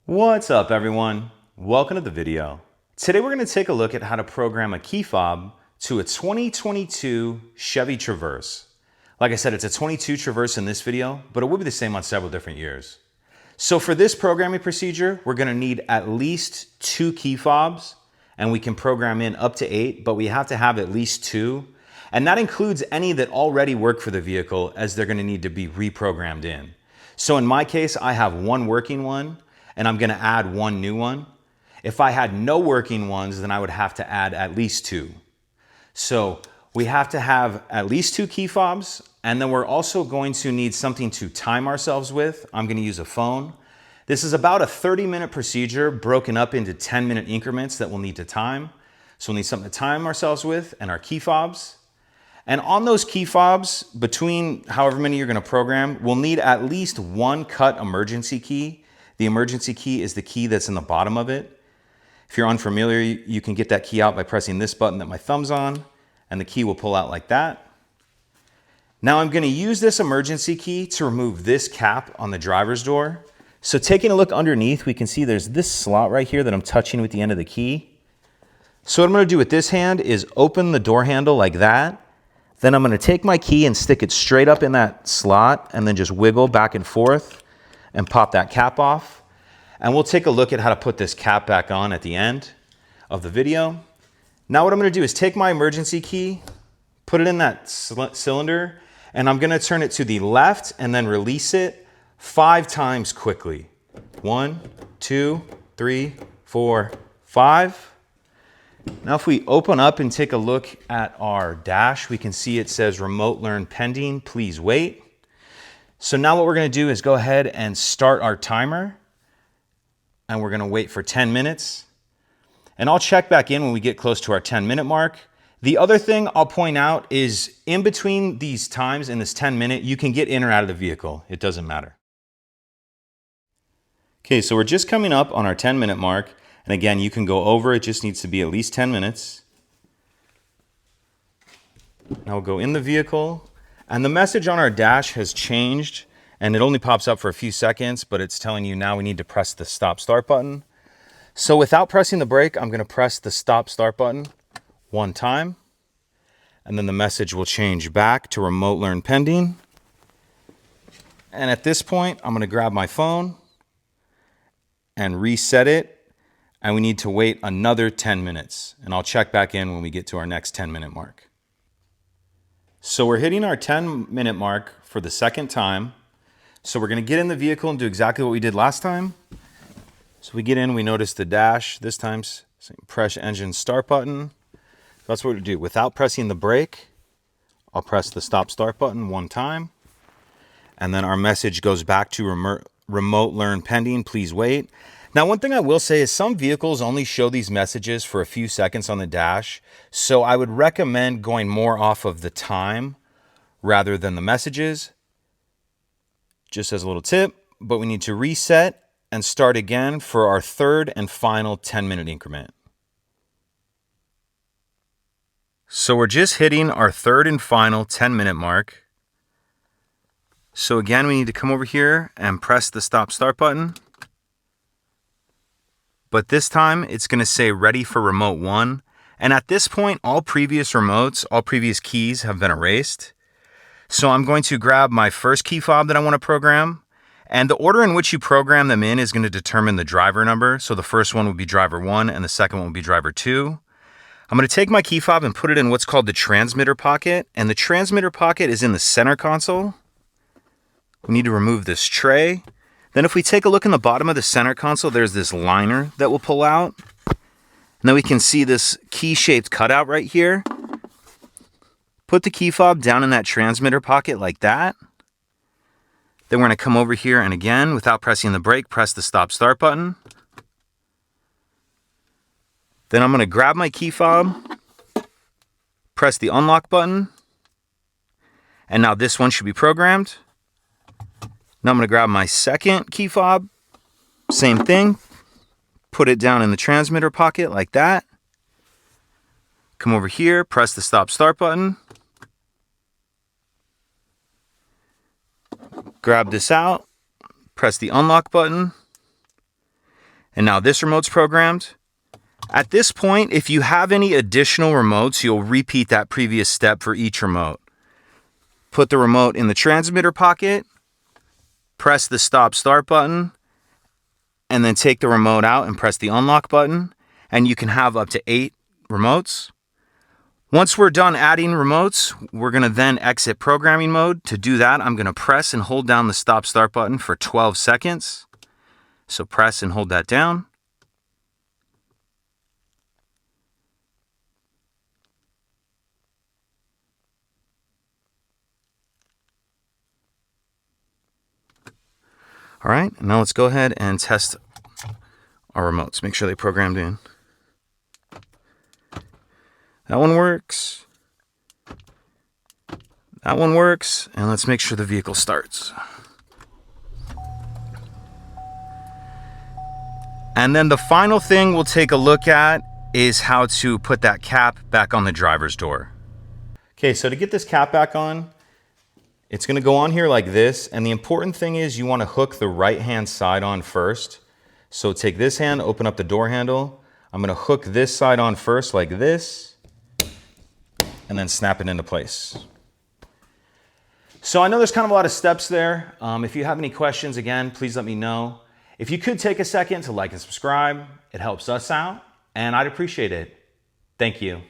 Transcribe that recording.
What's up, everyone? Welcome to the video. Today we're going to take a look at how to program a key fob to a 2022 Chevy Traverse. Like I said, it's a 22 Traverse in this video, but it will be the same on several different years. So for this programming procedure, we're going to need at least 2 key fobs, and we can program in up to 8, but we have to have at least 2. And that includes any that already work for the vehicle, as they're going to need to be reprogrammed in. So in my case, I have 1 working one, and I'm going to add 1 new one. If I had no working ones, then I would have to add at least 2. So we have to have at least 2 key fobs, and then we're also going to need something to time ourselves with. I'm going to use a phone. This is about a 30-minute procedure broken up into 10-minute increments that we'll need to time. So we'll need something to time ourselves with and our key fobs. And on those key fobs, between however many you're going to program, we'll need at least 1 cut emergency key. The emergency key is the key that's in the bottom of it. If you're unfamiliar, you can get that key out by pressing this button that my thumb's on, and the key will pull out like that. Now I'm going to use this emergency key to remove this cap on the driver's door. So taking a look underneath, we can see there's this slot right here that I'm touching with the end of the key. So what I'm going to do with this hand is open the door handle like that. Then I'm going to take my key and stick it straight up in that slot and then just wiggle back and forth and pop that cap off. And we'll take a look at how to put this cap back on at the end of the video. Now what I'm going to do is take my emergency key, put it in that cylinder, and I'm going to turn it to the left and then release it 5 times quickly. 1, 2, 3, 4, 5. Now if we open up and take a look at our dash, we can see it says remote learn pending, please wait. So now what we're going to do is go ahead and start our timer, and we're going to wait for 10 minutes. And I'll check back in when we get close to our 10-minute mark. The other thing I'll point out is in between these times in this 10-minute, you can get in or out of the vehicle. It doesn't matter. Okay, so we're just coming up on our 10-minute mark. And again, you can go over. It just needs to be at least 10 minutes. Now we'll go in the vehicle. And the message on our dash has changed, and it only pops up for a few seconds, but it's telling you now we need to press the stop start button. So without pressing the brake, I'm going to press the stop start button 1 time, and then the message will change back to remote learn pending. And at this point, I'm going to grab my phone and reset it, and we need to wait another 10 minutes, and I'll check back in when we get to our next 10-minute mark. So we're hitting our 10-minute mark for the second time. So we're going to get in the vehicle and do exactly what we did last time. So we get in, we notice the dash. This time, press engine start button. That's what we do. Without pressing the brake, I'll press the stop start button 1 time. And then our message goes back to remote learn pending, please wait. Now, one thing I will say is some vehicles only show these messages for a few seconds on the dash. So I would recommend going more off of the time rather than the messages. Just as a little tip, but we need to reset and start again for our 3rd and final 10-minute increment. So we're just hitting our 3rd and final 10-minute mark. So again, we need to come over here and press the stop start button. But this time it's going to say ready for remote 1. And at this point, all previous remotes, all previous keys have been erased. So I'm going to grab my first key fob that I want to program. And the order in which you program them in is going to determine the driver number. So the first one will be driver 1 and the second one will be driver 2. I'm going to take my key fob and put it in what's called the transmitter pocket. And the transmitter pocket is in the center console. We need to remove this tray. Then if we take a look in the bottom of the center console, there's this liner that will pull out. And then we can see this key-shaped cutout right here. Put the key fob down in that transmitter pocket like that. Then we're going to come over here and again, without pressing the brake, press the stop start button. Then I'm going to grab my key fob, press the unlock button. And now this one should be programmed. Now I'm going to grab my second key fob, same thing, put it down in the transmitter pocket like that. Come over here, press the stop start button. Grab this out, press the unlock button. And now this remote's programmed. At this point, if you have any additional remotes, you'll repeat that previous step for each remote. Put the remote in the transmitter pocket, press the stop-start button, and then take the remote out and press the unlock button, and you can have up to 8 remotes. Once we're done adding remotes, we're going to then exit programming mode. To do that, I'm going to press and hold down the stop-start button for 12 seconds. So press and hold that down. All right, now let's go ahead and test our remotes. Make sure they programmed in. That one works. That one works. And let's make sure the vehicle starts. And then the final thing we'll take a look at is how to put that cap back on the driver's door. Okay, so to get this cap back on, it's going to go on here like this, and the important thing is you want to hook the right-hand side on first. So take this hand, open up the door handle. I'm going to hook this side on first like this, and then snap it into place. So I know there's kind of a lot of steps there. If you have any questions, again, please let me know. If you could take a second to like and subscribe, it helps us out, and I'd appreciate it. Thank you.